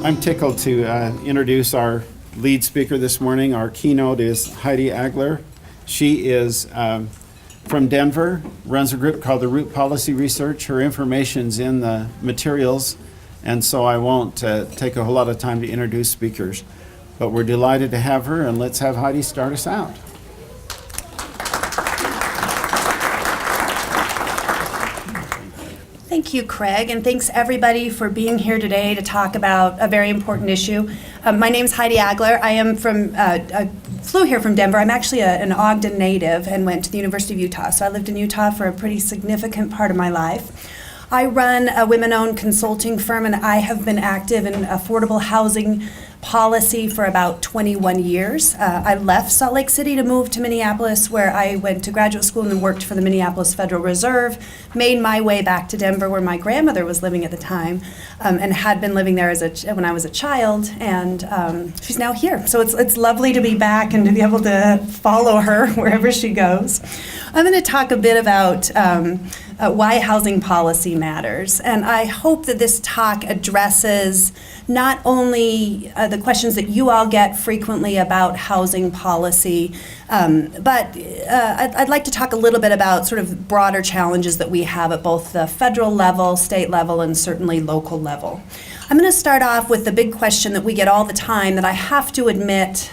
I'm tickled to introduce our lead speaker this morning. Our keynote is Heidi Aggeler. She is from Denver, runs a group called the Root Policy Research. Her information's in the materials, and so I won't take a whole lot of time to introduce speakers. But we're delighted to have her, and let's have Heidi start us out. Thank you, Craig, and thanks everybody for being here today to talk about a very important issue. My name is Heidi Aggeler. I am flew here from Denver. I'm actually an Ogden native and went to the University of Utah. So I lived in Utah for a pretty significant part of my life. I run a women-owned consulting firm, and I have been active in affordable housing policy for about 21 years. I left Salt Lake City to move to Minneapolis, where I went to graduate school and worked for the Minneapolis Federal Reserve, made my way back to Denver, where my grandmother was living at the time, and had been living there when I was a child, and she's now here. So it's lovely to be back and to be able to follow her wherever she goes. I'm going to talk a bit about why housing policy matters, and I hope that this talk addresses not only the questions that you all get frequently about housing policy, but I'd like to talk a little bit about sort of broader challenges that we have at both the federal level, state level, and certainly local level. I'm going to start off with the big question that we get all the time that I have to admit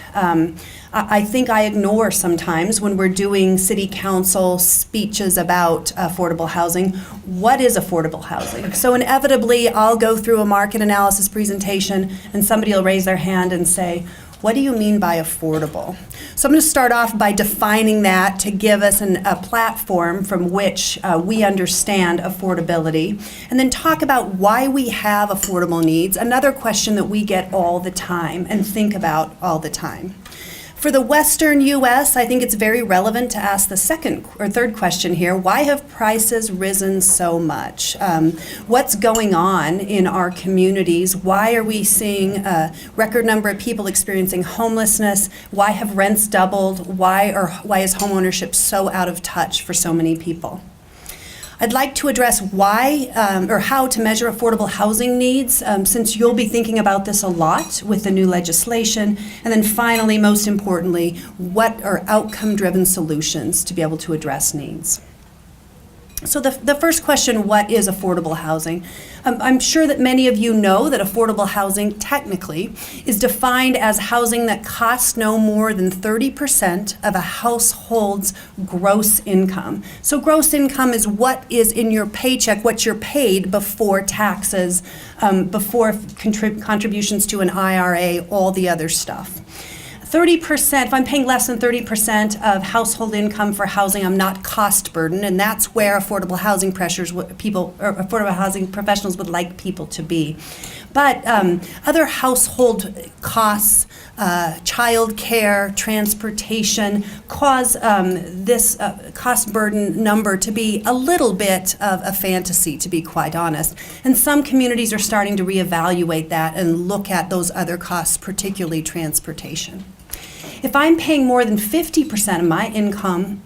I think I ignore sometimes when we're doing city council speeches about affordable housing. What is affordable housing? So inevitably, I'll go through a market analysis presentation and somebody will raise their hand and say, what do you mean by affordable? So I'm going to start off by defining that to give us a platform from which we understand affordability, and then talk about why we have affordable needs, another question that we get all the time and think about all the time. For the Western U.S., I think it's very relevant to ask the second or third question here. Why have prices risen so much? What's going on in our communities? Why are we seeing a record number of people experiencing homelessness? Why have rents doubled? Why is homeownership so out of touch for so many people? I'd like to address why or how to measure affordable housing needs, since you'll be thinking about this a lot with the new legislation. And then finally, most importantly, what are outcome-driven solutions to be able to address needs? So the first question, what is affordable housing? I'm sure that many of you know that affordable housing technically is defined as housing that costs no more than 30% of a household's gross income. So gross income is what is in your paycheck, what you're paid before taxes, before contributions to an IRA, all the other stuff. 30%, if I'm paying less than 30% of household income for housing, I'm not cost burdened, and that's where affordable housing affordable housing professionals would like people to be. But other household costs, child care, transportation, cause this cost burden number to be a little bit of a fantasy, to be quite honest. And some communities are starting to reevaluate that and look at those other costs, particularly transportation. If I'm paying more than 50% of my income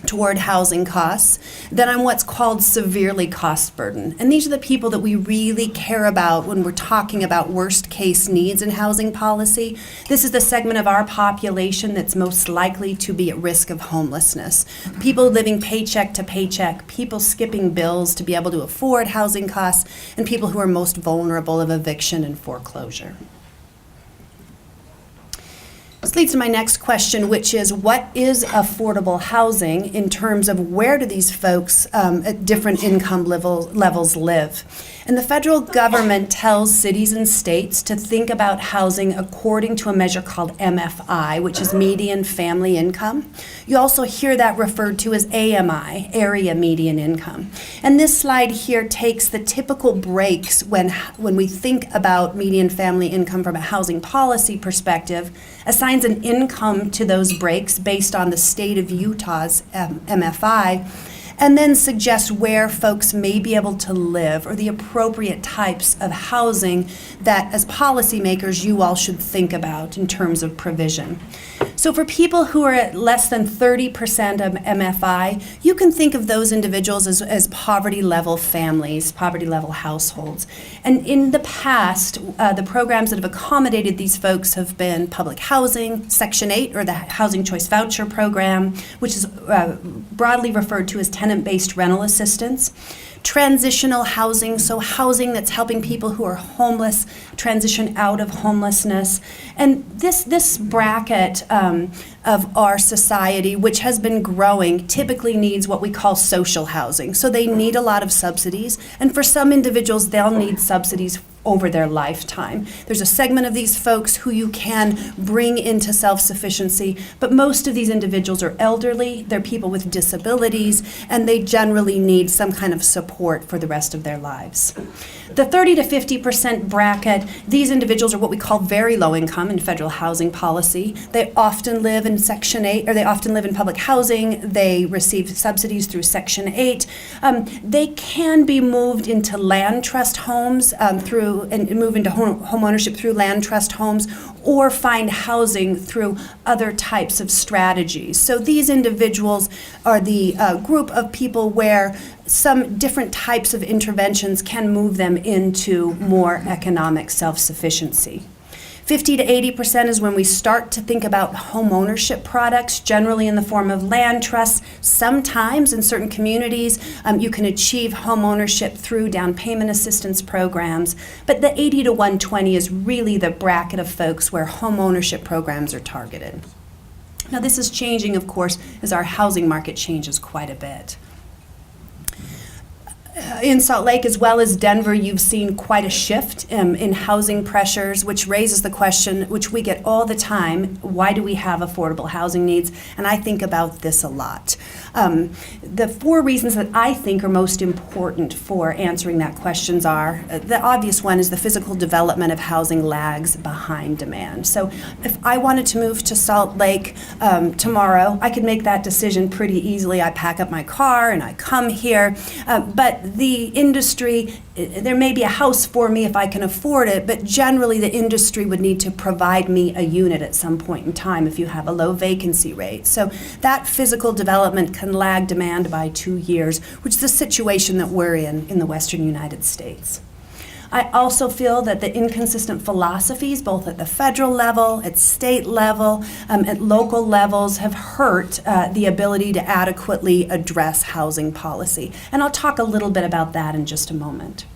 toward housing costs, then I'm what's called severely cost burdened. And these are the people that we really care about when we're talking about worst case needs in housing policy. This is the segment of our population that's most likely to be at risk of homelessness. People living paycheck to paycheck, people skipping bills to be able to afford housing costs, and people who are most vulnerable of eviction and foreclosure. This leads to my next question, which is, what is affordable housing in terms of where do these folks at different income levels live? And the federal government tells cities and states to think about housing according to a measure called MFI, which is median family income. You also hear that referred to as AMI, area median income. And this slide here takes the typical breaks when we think about median family income from a housing policy perspective, assigns an income to those breaks based on the state of Utah's MFI, and then suggest where folks may be able to live or the appropriate types of housing that, as policymakers, you all should think about in terms of provision. So for people who are at less than 30% of MFI, you can think of those individuals as poverty-level families, poverty-level households. And in the past, the programs that have accommodated these folks have been public housing, Section 8, or the Housing Choice Voucher Program, which is broadly referred to as tenant-based rental assistance. Transitional housing, so housing that's helping people who are homeless transition out of homelessness. And this bracket of our society, which has been growing, typically needs what we call social housing. So they need a lot of subsidies, and for some individuals, they'll need subsidies over their lifetime. There's a segment of these folks who you can bring into self-sufficiency, but most of these individuals are elderly, they're people with disabilities, and they generally need some kind of support for the rest of their lives. The 30 to 50% bracket, these individuals are what we call very low income in federal housing policy. They often live in Section 8, or they often live in public housing. They receive subsidies through Section 8. They can be moved into land trust homes and move into home ownership through land trust homes, or find housing through other types of strategies. So these individuals are the group of people where some different types of interventions can move them into more economic self-sufficiency. 50 to 80% is when we start to think about home ownership products, generally in the form of land trusts. Sometimes in certain communities, you can achieve home ownership through down payment assistance programs. But the 80 to 120 is really the bracket of folks where home ownership programs are targeted. Now this is changing, of course, as our housing market changes quite a bit. In Salt Lake as well as Denver, you've seen quite a shift in housing pressures, which raises the question, which we get all the time, why do we have affordable housing needs? And I think about this a lot. The four reasons that I think are most important for answering that questions are, the obvious one is the physical development of housing lags behind demand. So if I wanted to move to Salt Lake tomorrow, I could make that decision pretty easily. I pack up my car and I come here, but the industry, there may be a house for me if I can afford it, but generally the industry would need to provide me a unit at some point in time if you have a low vacancy rate. So that physical development can lag demand by 2 years, which is the situation that we're in the Western United States. I also feel that the inconsistent philosophies, both at the federal level, at state level, at local levels, have hurt the ability to adequately address housing policy. And I'll talk a little bit about that in just a moment.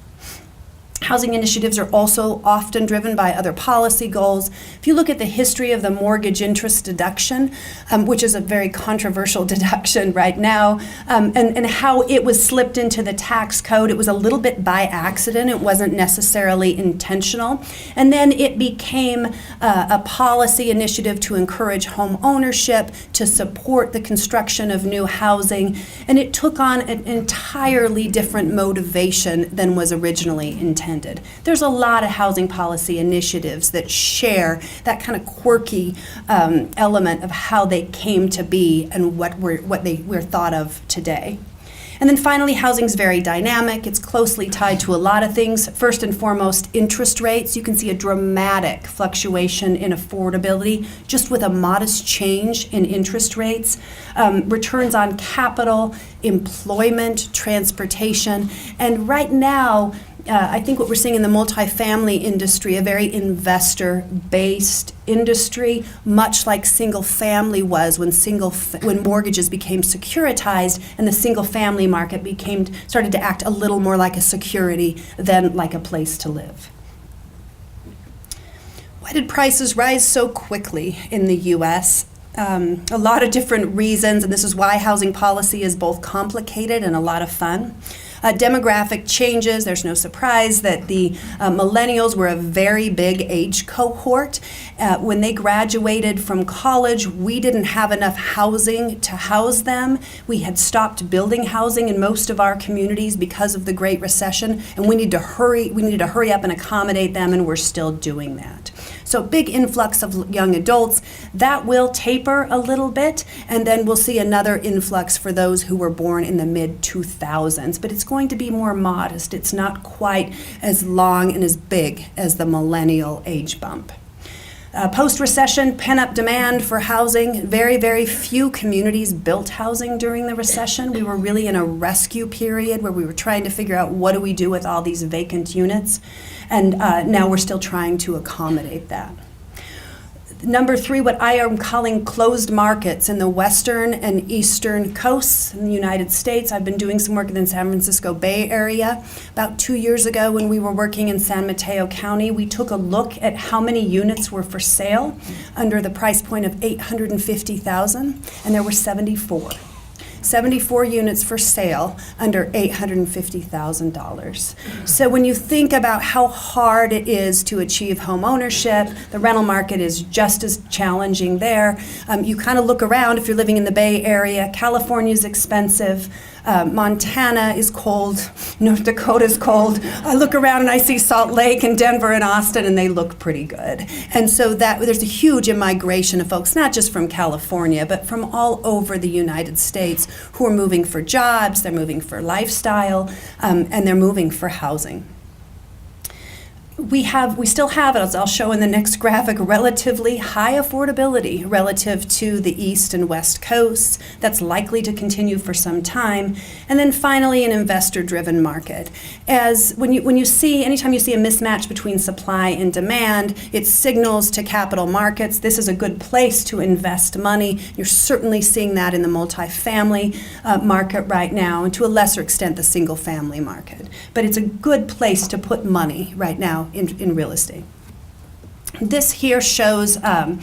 Housing initiatives are also often driven by other policy goals. If you look at the history of the mortgage interest deduction, which is a very controversial deduction right now, and how it was slipped into the tax code, it was a little bit by accident. It wasn't necessarily intentional. And then it became a policy initiative to encourage home ownership, to support the construction of new housing, and it took on an entirely different motivation than was originally intended. There's a lot of housing policy initiatives that share that kind of quirky element of how they came to be and what we're thought of today. And then finally, housing's very dynamic. It's closely tied to a lot of things. First and foremost, interest rates. You can see a dramatic fluctuation in affordability just with a modest change in interest rates. Returns on capital, employment, transportation. And right now, I think what we're seeing in the multifamily industry, a very investor-based industry, much like single family was when mortgages became securitized and the single family market started to act a little more like a security than like a place to live. Why did prices rise so quickly in the U.S.? A lot of different reasons, and this is why housing policy is both complicated and a lot of fun. Demographic changes, there's no surprise that the millennials were a very big age cohort. When they graduated from college, we didn't have enough housing to house them. We had stopped building housing in most of our communities because of the Great Recession, and we needed to hurry up and accommodate them, and we're still doing that. So big influx of young adults. That will taper a little bit, and then we'll see another influx for those who were born in the mid-2000s. But it's going to be more modest. It's not quite as long and as big as the millennial age bump. Post-recession, pent-up demand for housing. Very, very few communities built housing during the recession. We were really in a rescue period where we were trying to figure out what do we do with all these vacant units. And now we're still trying to accommodate that. Number 3, what I am calling closed markets in the western and eastern coasts in the United States. I've been doing some work in the San Francisco Bay Area. About 2 years ago when we were working in San Mateo County, we took a look at how many units were for sale under the price point of $850,000, and there were 74. 74 units for sale under $850,000. So when you think about how hard it is to achieve home ownership, the rental market is just as challenging there. You kind of look around if you're living in the Bay Area. California is expensive. Montana is cold. North Dakota is cold. I look around and I see Salt Lake and Denver and Austin, and they look pretty good. And so that there's a huge immigration of folks, not just from California, but from all over the United States who are moving for jobs, they're moving for lifestyle, and they're moving for housing. We still have, as I'll show in the next graphic, relatively high affordability relative to the east and west coasts. That's likely to continue for some time. And then finally, an investor-driven market. As anytime you see a mismatch between supply and demand, it signals to capital markets this is a good place to invest money. You're certainly seeing that in the multifamily market right now, and to a lesser extent the single-family market. But it's a good place to put money right now in real estate. This here shows a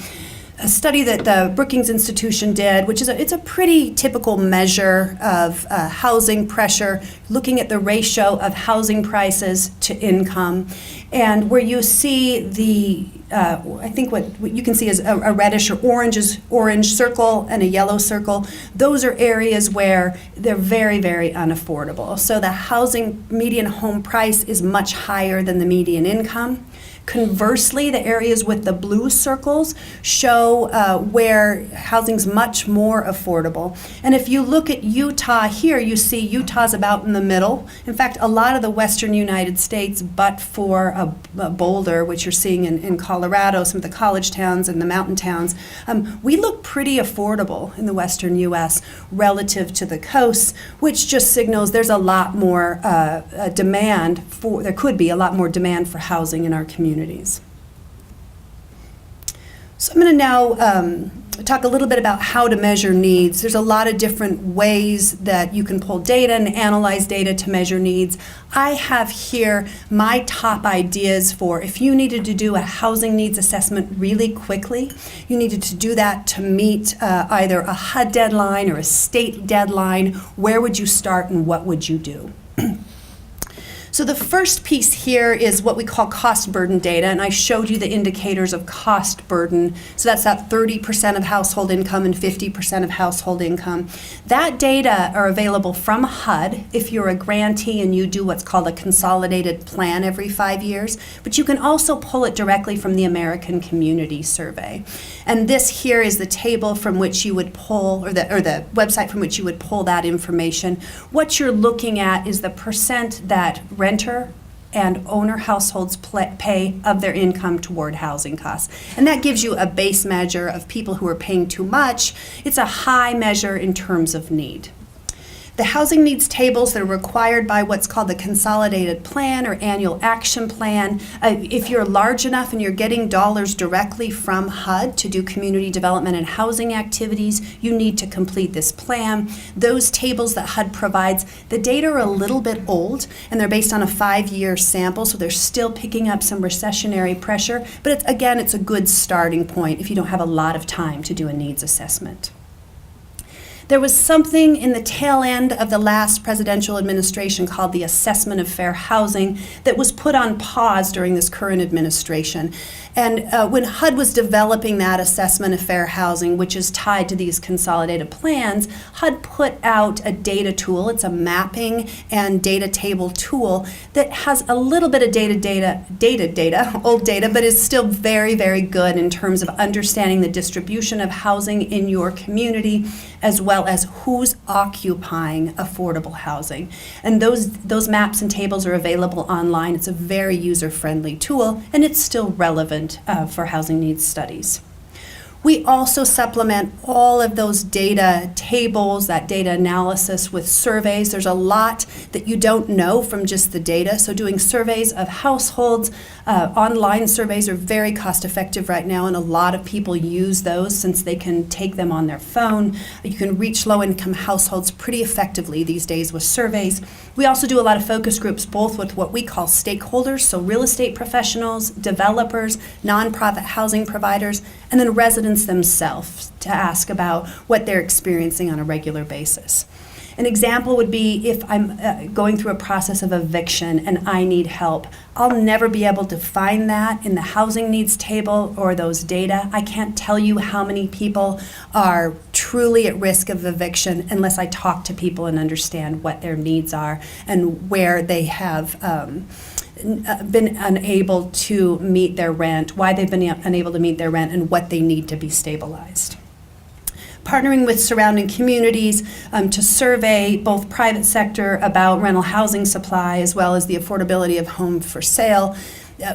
study that the Brookings Institution did, which is it's a pretty typical measure of housing pressure, looking at the ratio of housing prices to income, and where you see the I think what you can see is a reddish or orange circle and a yellow circle. Those are areas where they're very, very unaffordable. So the housing median home price is much higher than the median income. Conversely, the areas with the blue circles show where housing's much more affordable. And if you look at Utah here, you see Utah's about in the middle. In fact, a lot of the western United States, but for Boulder, which you're seeing in Colorado, some of the college towns and the mountain towns, we look pretty affordable in the western U.S. relative to the coasts, which just signals there's a lot more there could be a lot more demand for housing in our communities. So I'm going to now talk a little bit about how to measure needs. There's a lot of different ways that you can pull data and analyze data to measure needs. I have here my top ideas for if you needed to do a housing needs assessment really quickly, you needed to do that to meet either a HUD deadline or a state deadline, where would you start and what would you do? So the first piece here is what we call cost burden data, and I showed you the indicators of cost burden. So that's that 30% of household income and 50% of household income. That data are available from HUD if you're a grantee and you do what's called a consolidated plan every 5 years, but you can also pull it directly from the American Community Survey. And this here is the table from which you would pull, or the website from which you would pull that information. What you're looking at is the percent that renter and owner households pay of their income toward housing costs. And that gives you a base measure of people who are paying too much. It's a high measure in terms of need. The housing needs tables that are required by what's called the consolidated plan or annual action plan. If you're large enough and you're getting dollars directly from HUD to do community development and housing activities, you need to complete this plan. Those tables that HUD provides, the data are a little bit old and they're based on a 5-year sample, so they're still picking up some recessionary pressure. But it's a good starting point if you don't have a lot of time to do a needs assessment. There was something in the tail end of the last presidential administration called the Assessment of Fair Housing that was put on pause during this current administration. And when HUD was developing that Assessment of Fair Housing, which is tied to these consolidated plans, HUD put out a data tool. It's a mapping and data table tool that has a little bit of old data, but is still very, very good in terms of understanding the distribution of housing in your community, as well well as who's occupying affordable housing. And those maps and tables are available online. It's a very user-friendly tool, and it's still relevant for housing needs studies. We also supplement all of those data tables, that data analysis, with surveys. There's a lot that you don't know from just the data. So doing surveys of households, online surveys are very cost effective right now, and a lot of people use those since they can take them on their phone. You can reach low income households pretty effectively these days with surveys. We also do a lot of focus groups, both with what we call stakeholders, so real estate professionals, developers, nonprofit housing providers, and then residents themselves to ask about what they're experiencing on a regular basis. An example would be if I'm going through a process of eviction and I need help. I'll never be able to find that in the housing needs table or those data. I can't tell you how many people are truly at risk of eviction unless I talk to people and understand what their needs are and where they have been unable to meet their rent, why they've been unable to meet their rent, and what they need to be stabilized. Partnering with surrounding communities to survey both private sector about rental housing supply as well as the affordability of home for sale.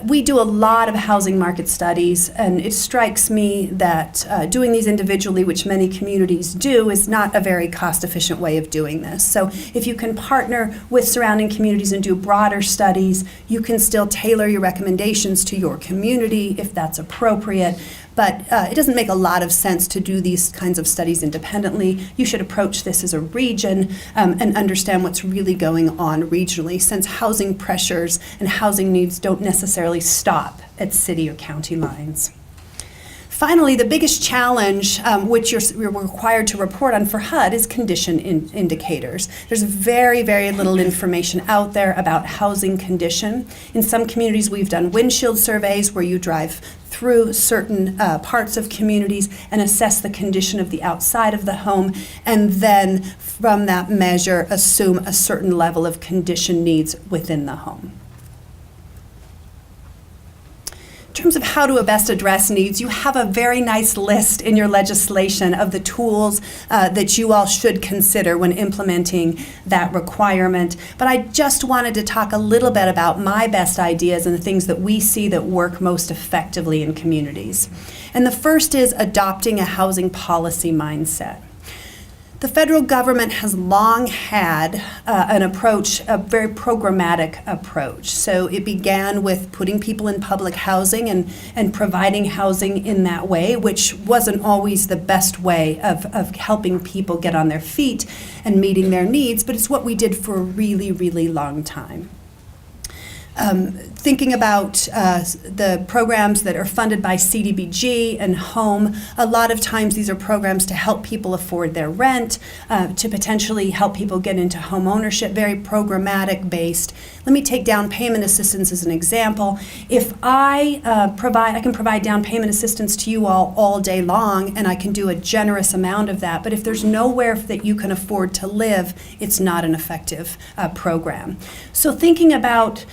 We do a lot of housing market studies, and it strikes me that doing these individually, which many communities do, is not a very cost-efficient way of doing this. So if you can partner with surrounding communities and do broader studies, you can still tailor your recommendations to your community if that's appropriate. But it doesn't make a lot of sense to do these kinds of studies independently. You should approach this as a region and understand what's really going on regionally, since housing pressures and housing needs don't necessarily stop at city or county lines. Finally, the biggest challenge which you're required to report on for HUD is condition indicators. There's very, very little information out there about housing condition. In some communities, we've done windshield surveys where you drive through certain parts of communities and assess the condition of the outside of the home, and then from that measure assume a certain level of condition needs within the home. In terms of how to best address needs, you have a very nice list in your legislation of the tools that you all should consider when implementing that requirement. But I just wanted to talk a little bit about my best ideas and the things that we see that work most effectively in communities. And the first is adopting a housing policy mindset. The federal government has long had an approach, a very programmatic approach. So it began with putting people in public housing and providing housing in that way, which wasn't always the best way of helping people get on their feet and meeting their needs, but it's what we did for a really, really long time. Thinking about the programs that are funded by CDBG and HOME, a lot of times these are programs to help people afford their rent, to potentially help people get into home ownership, very programmatic based. Let me take down payment assistance as an example. If I can provide down payment assistance to you all day long, and I can do a generous amount of that, but if there's nowhere that you can afford to live, it's not an effective program. So thinking about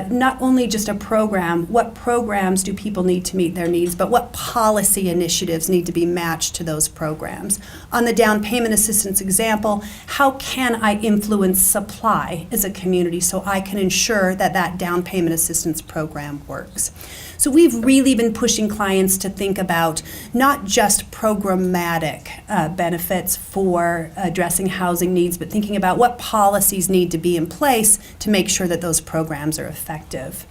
not only just a program, what programs do people need to meet their needs, but what policy initiatives need to be matched to those programs. On the down payment assistance example, how can I influence supply as a community so I can ensure that that down payment assistance program works? So we've really been pushing clients to think about not just programmatic benefits for addressing housing needs, but thinking about what policies need to be in place to make sure that those programs are effective.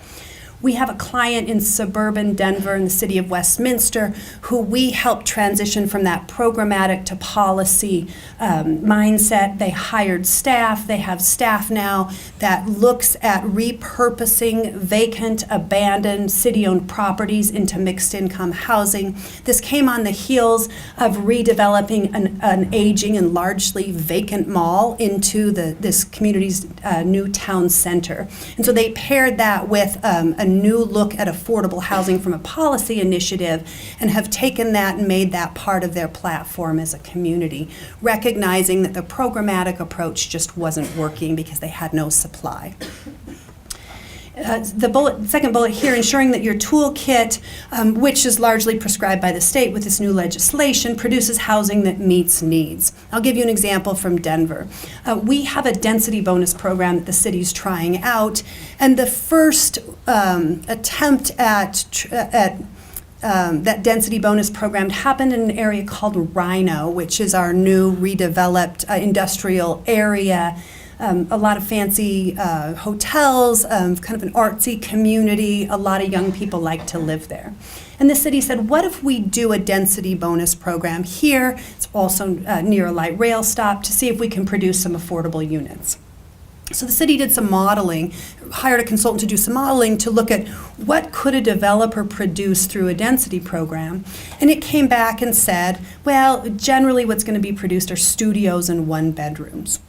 We have a client in suburban Denver in the city of Westminster who we helped transition from that programmatic to policy mindset. They hired staff. They have staff now that looks at repurposing vacant, abandoned, city-owned properties into mixed-income housing. This came on the heels of redeveloping an aging and largely vacant mall into this community's new town center. And so they paired that with a new look at affordable housing from a policy initiative and have taken that and made that part of their platform as a community, recognizing that the programmatic approach just wasn't working because they had no supply. Second bullet here, ensuring that your toolkit, which is largely prescribed by the state with this new legislation, produces housing that meets needs. I'll give you an example from Denver. We have a density bonus program that the city's trying out, and the first attempt at that density bonus program happened in an area called Rhino, which is our new redeveloped industrial area. A lot of fancy hotels, kind of an artsy community. A lot of young people like to live there. And the city said, what if we do a density bonus program here? It's also near a light rail stop, to see if we can produce some affordable units. So the city did some modeling, hired a consultant to do some modeling to look at what could a developer produce through a density program. And it came back and said, well, generally what's going to be produced are studios and one-bedrooms.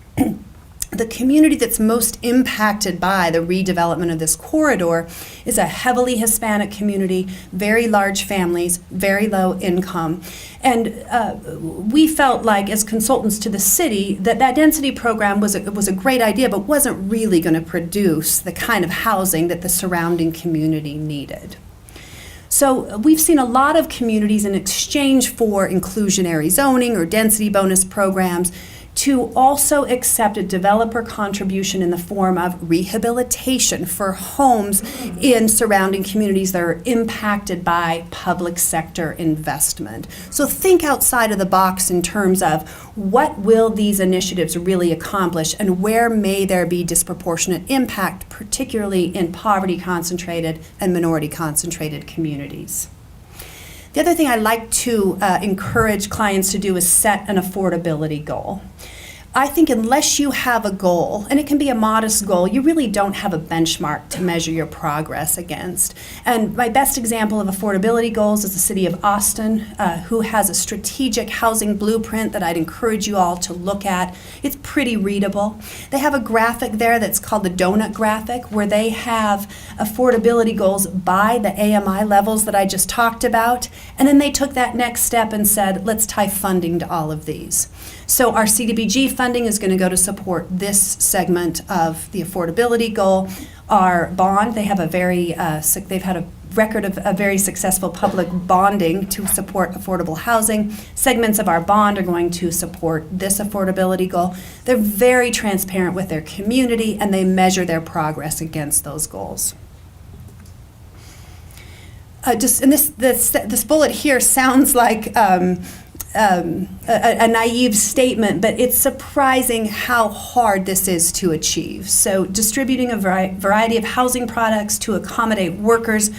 The community that's most impacted by the redevelopment of this corridor is a heavily Hispanic community, very large families, very low income. And we felt like, as consultants to the city, that density program was a great idea, but wasn't really going to produce the kind of housing that the surrounding community needed. So we've seen a lot of communities, in exchange for inclusionary zoning or density bonus programs, to also accept a developer contribution in the form of rehabilitation for homes in surrounding communities that are impacted by public sector investment. So think outside of the box in terms of what will these initiatives really accomplish, and where may there be disproportionate impact, particularly in poverty-concentrated and minority-concentrated communities. The other thing I like to encourage clients to do is set an affordability goal. I think unless you have a goal, and it can be a modest goal, you really don't have a benchmark to measure your progress against. And my best example of affordability goals is the city of Austin, who has a strategic housing blueprint that I'd encourage you all to look at. It's pretty readable. They have a graphic there that's called the donut graphic, where they have affordability goals by the AMI levels that I just talked about. And then they took that next step and said, let's tie funding to all of these. So our CDBG funding is going to go to support this segment of the affordability goal. Our bond, they've had a record of a very successful public bonding to support affordable housing. Segments of our bond are going to support this affordability goal. They're very transparent with their community, and they measure their progress against those goals. This bullet here sounds like a naive statement, but it's surprising how hard this is to achieve. So distributing a variety of housing products to accommodate workers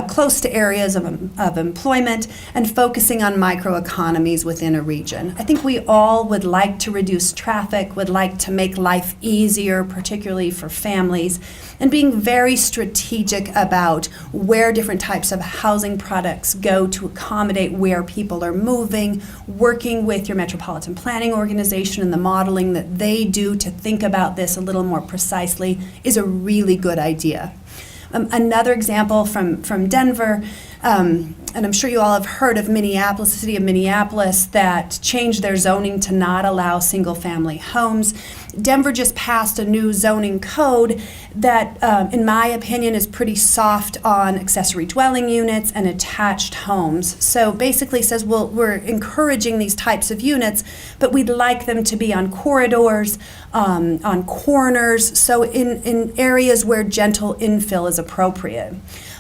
close to areas of employment, and focusing on microeconomies within a region. I think we all would like to reduce traffic, would like to make life easier, particularly for families, and being very strategic about where different types of housing products go to accommodate where people are moving, working with your metropolitan planning organization and the modeling that they do to think about this a little more precisely is a really good idea. Another example from Denver, and I'm sure you all have heard of Minneapolis, the city of Minneapolis, that changed their zoning to not allow single-family homes. Denver just passed a new zoning code that, in my opinion, is pretty soft on accessory dwelling units and attached homes. So basically says, well, we're encouraging these types of units, but we'd like them to be on corridors, on corners, so in areas where gentle infill is appropriate.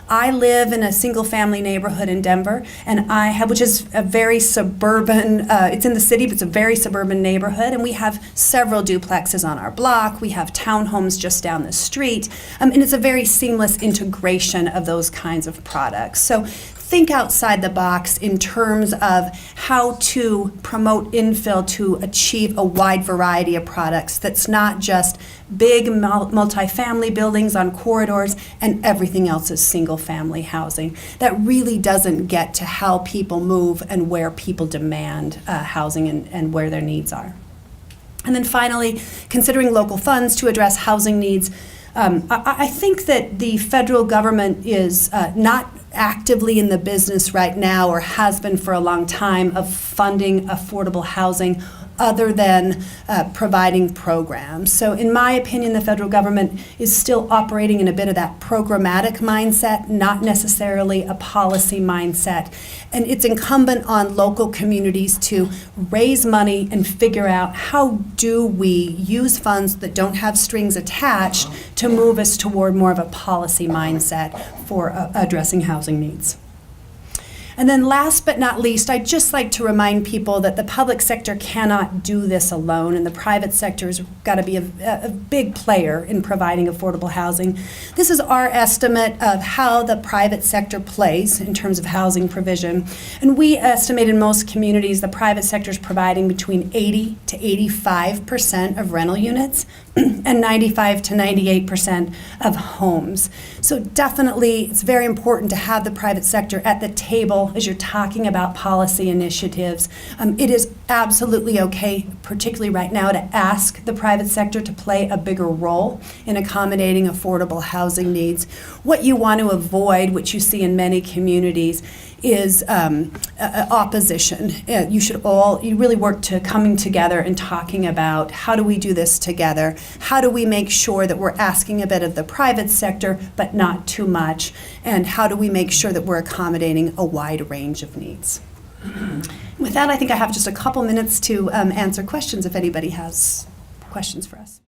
I live in a single-family neighborhood in Denver, and which is a very suburban, it's in the city, but it's a very suburban neighborhood, and we have several duplexes on our block. We have townhomes just down the street, and it's a very seamless integration of those kinds of products. So think outside the box in terms of how to promote infill to achieve a wide variety of products that's not just big multifamily buildings on corridors and everything else is single-family housing. That really doesn't get to how people move and where people demand housing and where their needs are. And then finally, considering local funds to address housing needs. I think that the federal government is not actively in the business right now, or has been for a long time, of funding affordable housing other than providing programs. So in my opinion, the federal government is still operating in a bit of that programmatic mindset, not necessarily a policy mindset. And it's incumbent on local communities to raise money and figure out how do we use funds that don't have strings attached to move us toward more of a policy mindset for addressing housing needs. And then last but not least, I'd just like to remind people that the public sector cannot do this alone, and the private sector has got to be a big player in providing affordable housing. This is our estimate of how the private sector plays in terms of housing provision. And we estimate in most communities the private sector is providing between 80 to 85% of rental units and 95 to 98% of homes. So definitely, it's very important to have the private sector at the table as you're talking about policy initiatives. It is absolutely okay, particularly right now, to ask the private sector to play a bigger role in accommodating affordable housing needs. What you want to avoid, which you see in many communities, is opposition. You really work to coming together and talking about how do we do this together? How do we make sure that we're asking a bit of the private sector, but not too much? And how do we make sure that we're accommodating a wide range of needs? With that, I think I have just a couple minutes to answer questions if anybody has questions for us.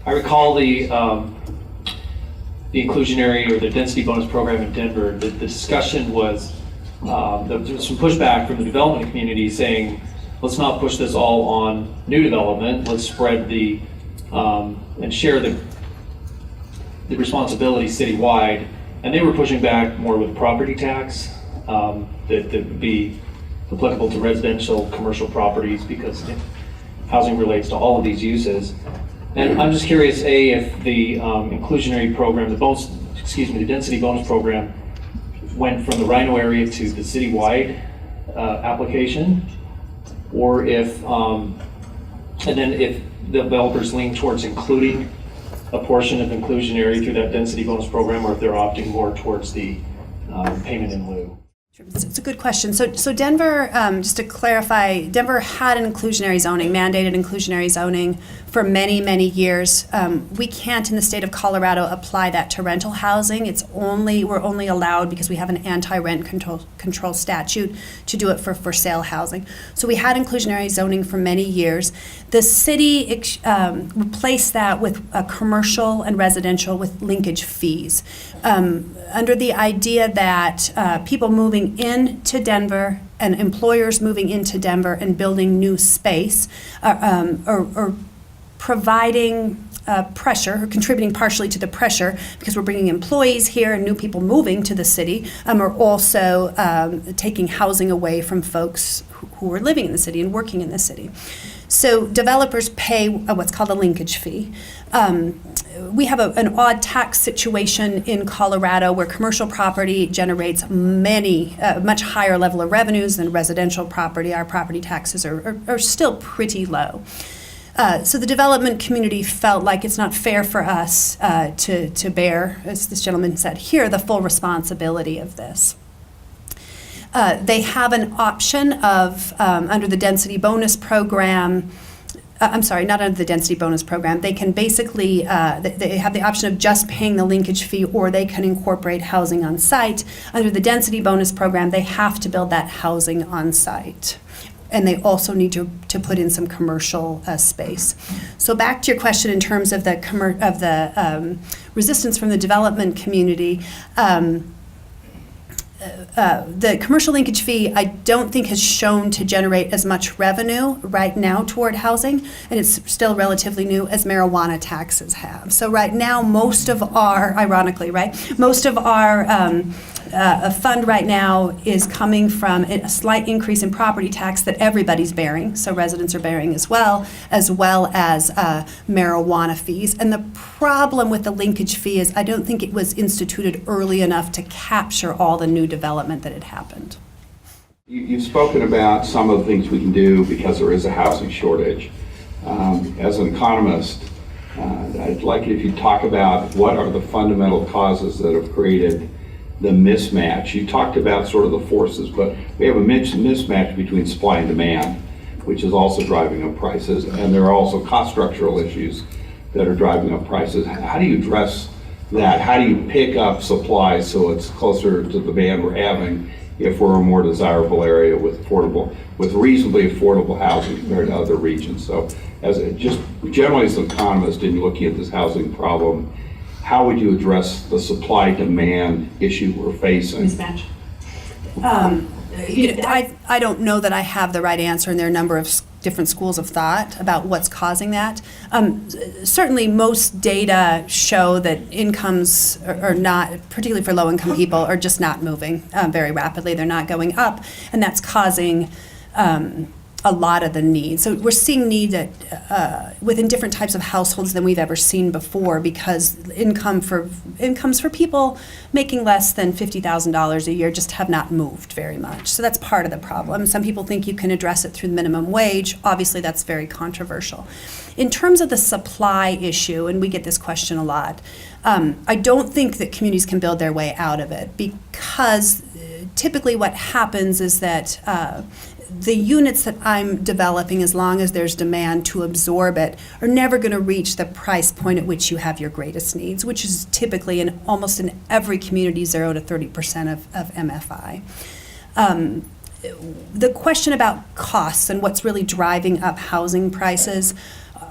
I recall the inclusionary or the density bonus program in Denver. The discussion was, there was some pushback from the development community saying, let's not push this all on new development, let's spread the, and share the responsibility citywide. And they were pushing back more with property tax that would be applicable to residential, commercial properties, because housing relates to all of these uses. And I'm just curious, A, if the inclusionary program, the density bonus program went from the Rhino area to the citywide application, or if, and then if the developers lean towards including a portion of inclusionary through that density bonus program, or if they're opting more towards the payment in lieu. It's a good question. So Denver, just to clarify, Denver had an inclusionary zoning, mandated inclusionary zoning for many, many years. We can't in the state of Colorado apply that to rental housing. We're only allowed, because we have an anti-rent control statute, to do it for sale housing. So we had inclusionary zoning for many years. The city replaced that with commercial and residential with linkage fees, under the idea that people moving into Denver and employers moving into Denver and building new space or providing pressure, or contributing partially to the pressure, because we're bringing employees here and new people moving to the city, are also taking housing away from folks who are living in the city and working in the city. So developers pay what's called a linkage fee. We have an odd tax situation in Colorado where commercial property generates much higher level of revenues than residential property. Our property taxes are still pretty low. So the development community felt like it's not fair for us to bear, as this gentleman said here, the full responsibility of this. They have an option of, under the density bonus program, I'm sorry, not under the density bonus program. They can basically, they have the option of just paying the linkage fee, or they can incorporate housing on site. Under the density bonus program, they have to build that housing on site. And they also need to put in some commercial space. So back to your question in terms of the resistance from the development community. The commercial linkage fee, I don't think, has shown to generate as much revenue right now toward housing, and it's still relatively new, as marijuana taxes have. So right now, most of our fund right now is coming from a slight increase in property tax that everybody's bearing, so residents are bearing as well as marijuana fees. And the problem with the linkage fee is I don't think it was instituted early enough to capture all the new development that had happened. You've spoken about some of the things we can do because there is a housing shortage. As an economist, I'd like it if you talk about what are the fundamental causes that have created the mismatch. You talked about sort of the forces, but we have a mismatch between supply and demand. which is also driving up prices. And there are also cost structural issues that are driving up prices. How do you address that? How do you pick up supply so it's closer to the demand we're having if we're a more desirable area with reasonably affordable housing compared to other regions? So just generally as an economist in looking at this housing problem, how would you address the supply-demand issue we're facing? Mismatch. I don't know that I have the right answer, and there are a number of different schools of thought about what's causing that. Certainly, most data show that incomes are not, particularly for low-income people, are just not moving very rapidly. They're not going up, and that's causing a lot of the need. So we're seeing need within different types of households than we've ever seen before, because incomes for people making less than $50,000 a year just have not moved very much. So that's part of the problem. Some people think you can address it through the minimum wage. Obviously, that's very controversial. In terms of the supply issue, and we get this question a lot, I don't think that communities can build their way out of it, because typically what happens is that the units that I'm developing, as long as there's demand to absorb it, are never going to reach the price point at which you have your greatest needs, which is typically almost in every community 0 to 30% of MFI. The question about costs and what's really driving up housing prices,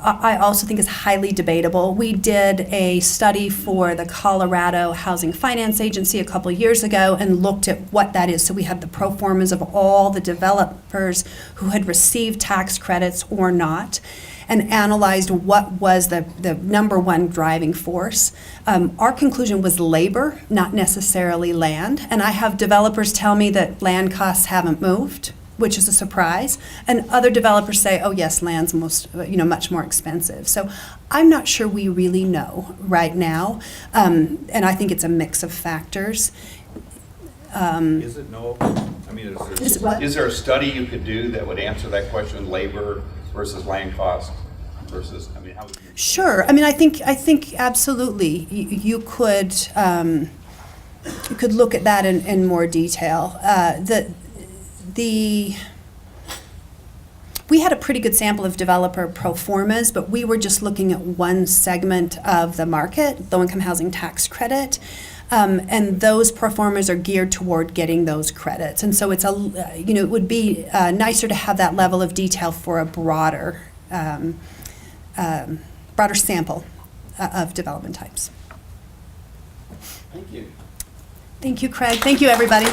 I also think is highly debatable. We did a study for the Colorado Housing Finance Agency a couple years ago and looked at what that is. So we had the pro formas of all the developers who had received tax credits or not, and analyzed what was the number one driving force. Our conclusion was labor, not necessarily land. And I have developers tell me that land costs haven't moved, which is a surprise. And other developers say, oh yes, land's much more expensive. So I'm not sure we really know right now. And I think it's a mix of factors. Is it no? I mean, is there a study you could do that would answer that question, labor versus land cost versus, I mean, how would you? Sure. I mean, I think absolutely you could look at that in more detail. We had a pretty good sample of developer pro formas, but we were just looking at one segment of the market, low-income housing tax credit, and those pro formas are geared toward getting those credits. And so it's it would be nicer to have that level of detail for a broader sample of development types. Thank you. Thank you, Craig. Thank you, everybody.